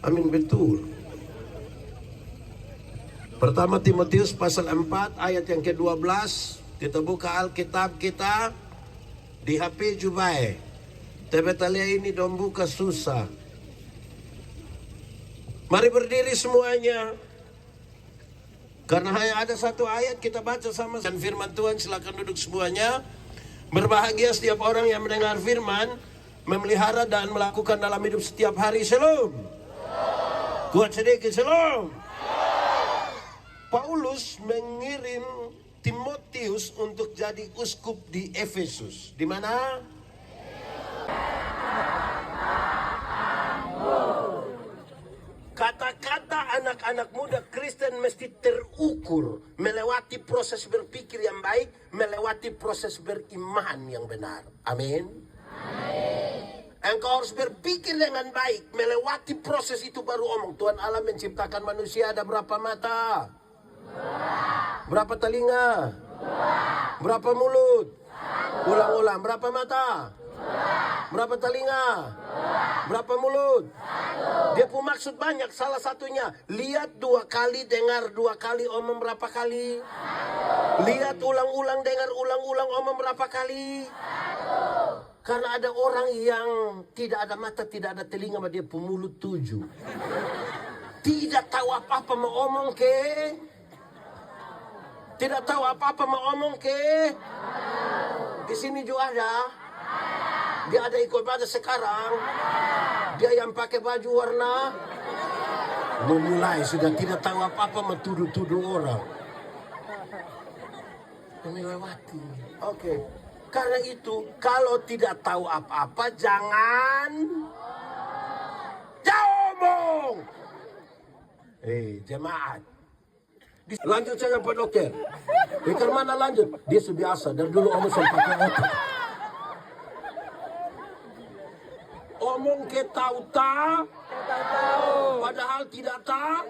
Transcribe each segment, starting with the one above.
Amin, betul. Pertama Timotius pasal 4 ayat yang ke-12. Kita buka Alkitab kita di HP Jubai. Tebetalia ini dong buka susah. Mari berdiri semuanya. Karena hanya ada satu ayat kita baca sama dan firman Tuhan. Silakan duduk semuanya. Berbahagia setiap orang yang mendengar firman, memelihara dan melakukan dalam hidup setiap hari. Shalom. Kuat sedikit, shalom. Paulus mengirim Timotius untuk jadi uskup di Efesus. Di mana? Kata-kata anak-anak muda Kristen mesti terukur, melewati proses berpikir yang baik, melewati proses beriman yang benar. Amin. Engkau harus berpikir dengan baik, melewati proses itu baru omong. Tuhan Allah menciptakan manusia ada berapa mata? Berapa telinga? Berapa mulut? Ulang-ulang. Berapa mata? Berapa telinga? Berapa mulut? Dia pun maksud banyak. Salah satunya, lihat 2 kali, dengar 2 kali, omong berapa kali? Lihat ulang-ulang, dengar ulang-ulang, omong berapa kali? Karena ada orang yang tidak ada mata, tidak ada telinga, dia pun mulut 7. Tidak tahu apa-apa mau omong ke? Tidak tahu apa-apa mau omong ke? Di sini juga ada. Dia ada ikut ibadah sekarang. Dia yang pakai baju warna. Memulai sudah tidak tahu apa-apa mau tuduh-tuduh orang. Melewati. Oke. Karena itu kalau tidak tahu apa-apa jangan omong. Jemaat. Lanjut saja Pak Dokter. Ke mana lanjut? Dia sudah biasa dari dulu omong sampai pakai otak. Omong ke tahu tak? Padahal tidak tahu.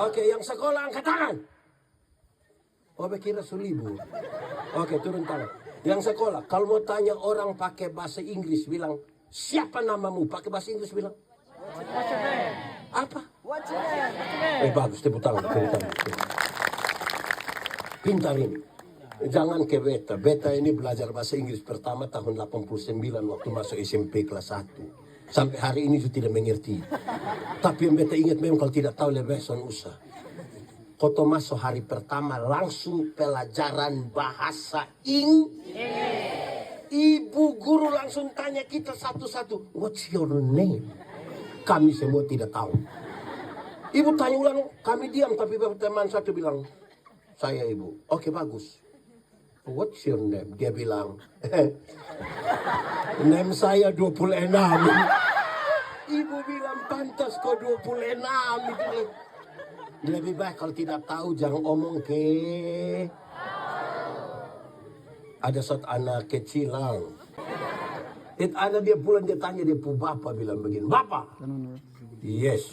Oke, yang sekolah angkat tangan. Oh, kira sulibu. Oke, turun tangan. Yang sekolah, kalau mau tanya orang pakai bahasa Inggris, bilang, siapa namamu? Pakai bahasa Inggris bilang. Apa? Bagus, tepuk tangan. Pintar ini. Jangan ke beta. Beta ini belajar bahasa Inggris pertama tahun 89 waktu masuk SMP kelas 1. Sampai hari ini sudah tidak mengerti. Tapi yang beta ingat memang kalau tidak tahu lebih son usah. Koto masuk hari pertama langsung pelajaran bahasa Ibu guru langsung tanya kita satu-satu. What's your name? Kami semua tidak tahu. Ibu tanya ulang, kami diam. Tapi teman satu bilang, saya ibu. Oke, bagus. What's your name? Dia bilang, name saya 26. Ibu bilang, pantas kok 26. Lebih baik kalau tidak tahu jangan omong ke. Ada satu anak kecil lang. Ada dia pulang dia tanya dia pu bapak bilang begini, Bapak. Yes.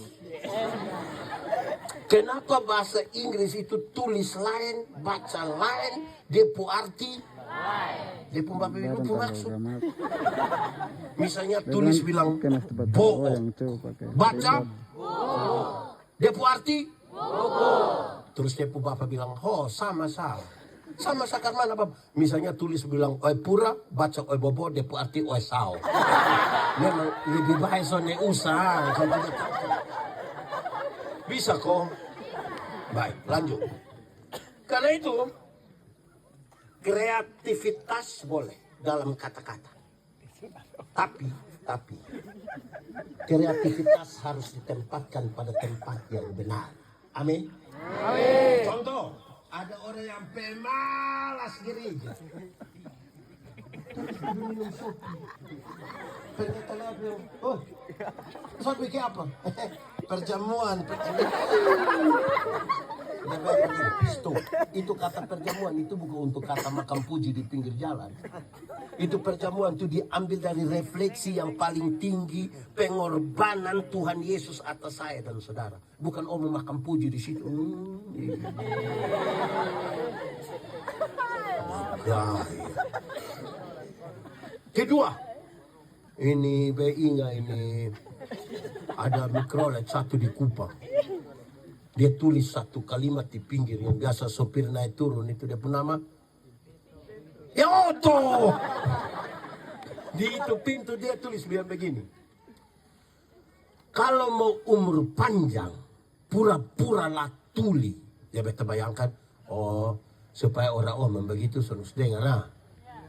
Kenapa bahasa Inggris itu tulis lain, baca lain, dia pu arti, dia pu bapak bilang pu maksud. Misalnya tulis bilang bohong, baca, dia pu arti, terus dia pu bapak bilang, oh sama-sama. Sama sakar mana Bapak? Misalnya tulis bilang oi pura, baca oi bobo, dia pu arti oi sao. Memang lebih baik soalnya usah. Bisa kok. Baik, lanjut. Karena itu kreativitas boleh dalam kata-kata. Tapi kreativitas harus ditempatkan pada tempat yang benar. Amin. Amin. Contoh, ada orang yang pemalas gereja. Oh, soal bikin apa? Perjamuan. Itu kata perjamuan itu bukan untuk kata makan puji di pinggir jalan. Itu perjamuan itu diambil dari refleksi yang paling tinggi, pengorbanan Tuhan Yesus atas saya dan saudara. Bukan omong makan puji di situ. Kedua, Ini BI nggak ini? Ada mikrolet satu di Kupang. Dia tulis satu kalimat di pinggir yang biasa sopir naik turun itu dia pun nama. Ya Oto. Di itu pintu dia tulis biar begini. Kalau mau umur panjang, pura-pura lah tuli. Ya beta bayangkan, oh supaya orang begitu terus dengar. Nah.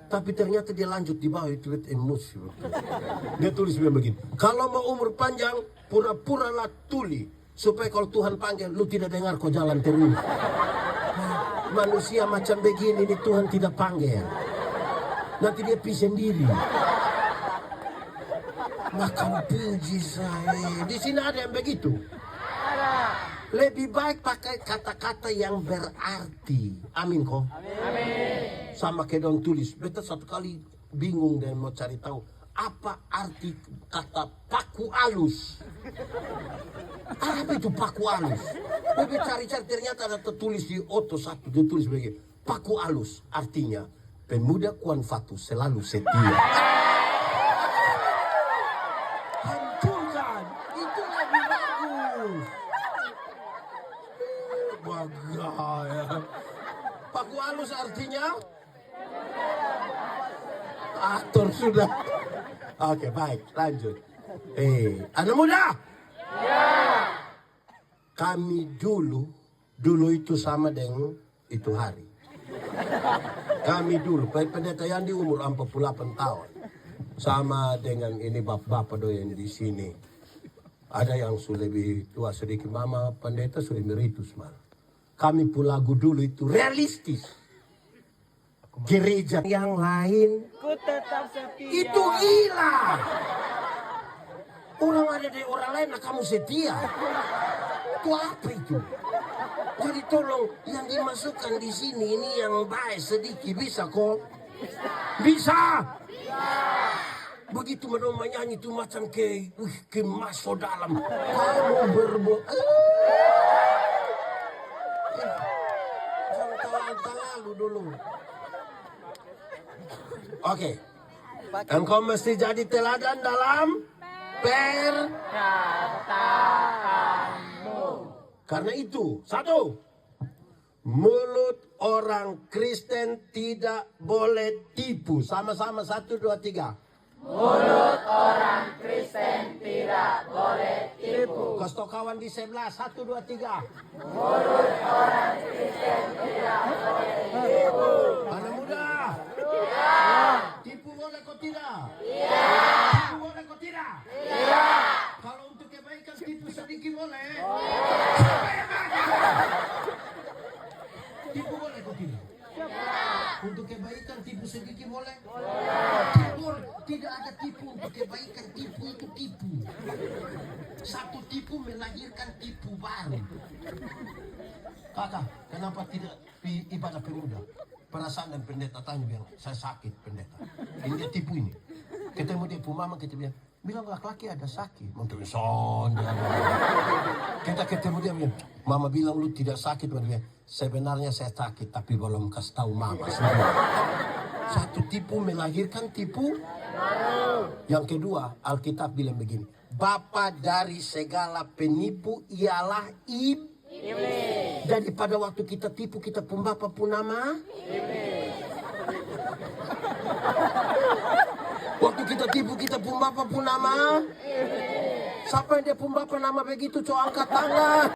Tapi ternyata dia lanjut di bawah itu emosi. Dia tulis begini. Kalau mau umur panjang, pura-pura lah tuli. Supaya kalau Tuhan panggil, lu tidak dengar kau jalan terus. Manusia macam begini ini Tuhan tidak panggil. Nanti dia pergi sendiri. Makan puji saya. Di sini ada yang begitu. Lebih baik pakai kata-kata yang berarti. Amin kok. Amin. Sama kayak dong tulis. Beta satu kali bingung dan mau cari tahu apa arti kata paku alus. Apa itu paku alus? Beta cari-cari ternyata ada tertulis di Oto satu. Dia tulis begini. Paku alus artinya pemuda Kuan Fatu selalu setia. Hancurkan. Itu lebih bagus. Bagaya. Paku alus artinya aktor sudah. Oke, baik, lanjut. Anak muda. Ya. Kami dulu itu sama dengan itu hari. Kami dulu, pendeta yang di umur 48 tahun. Sama dengan ini bapak-bapak yang di sini. Ada yang sudah lebih tua sedikit, mama pendeta sudah emeritus malah. Kami pun lagu dulu itu realistis. Gereja yang lain ku tetap setia. itu gila. Orang ada di orang lain, nah kamu setia. Itu apa itu? Jadi tolong yang dimasukkan di sini ini yang baik sedikit bisa kok? Bisa. Begitu menyanyi nyanyi itu macam ke masuk dalam. Kamu berbuat. Jangan lalu dulu. Oke. Engkau mesti jadi teladan dalam perkataanmu. Karena itu, satu, mulut orang Kristen tidak boleh tipu. Sama-sama, 1, 2, 3. Mulut orang Kristen tidak boleh tipu. Kasih kawan di sebelah, 1, 2, 3. Mulut orang Kristen tidak boleh tipu. Anak muda. Ya. Tipu boleh kau tidak? Iya. Tipu boleh kau tidak? Iya. Kalau untuk kebaikan tipu sedikit boleh? Tipu boleh kau tidak? Untuk kebaikan tipu sedikit boleh? Tipu, tidak ada tipu untuk kebaikan. Tipu itu tipu. Satu tipu melahirkan tipu baru. Kakak, kenapa tidak ibadah pemuda? Perasaan dan pendeta tanya bilang, saya sakit pendeta. Ini dia tipu ini. Ketemu dia mama kita bilang laki-laki ada sakit. Menteri kita ketemu dia bilang, mama bilang lu tidak sakit. Dia, sebenarnya saya sakit tapi belum kasih tahu mama. Satu tipu melahirkan tipu. Yang kedua, Alkitab bilang begini, bapa dari segala penipu ialah iblis. Jadi pada waktu kita tipu, kita pun bapa pun nama iblis. Waktu kita tipu, kita pun bapa pun nama iblis. Siapa yang dia pun bapa nama begitu, coba angkat tangan.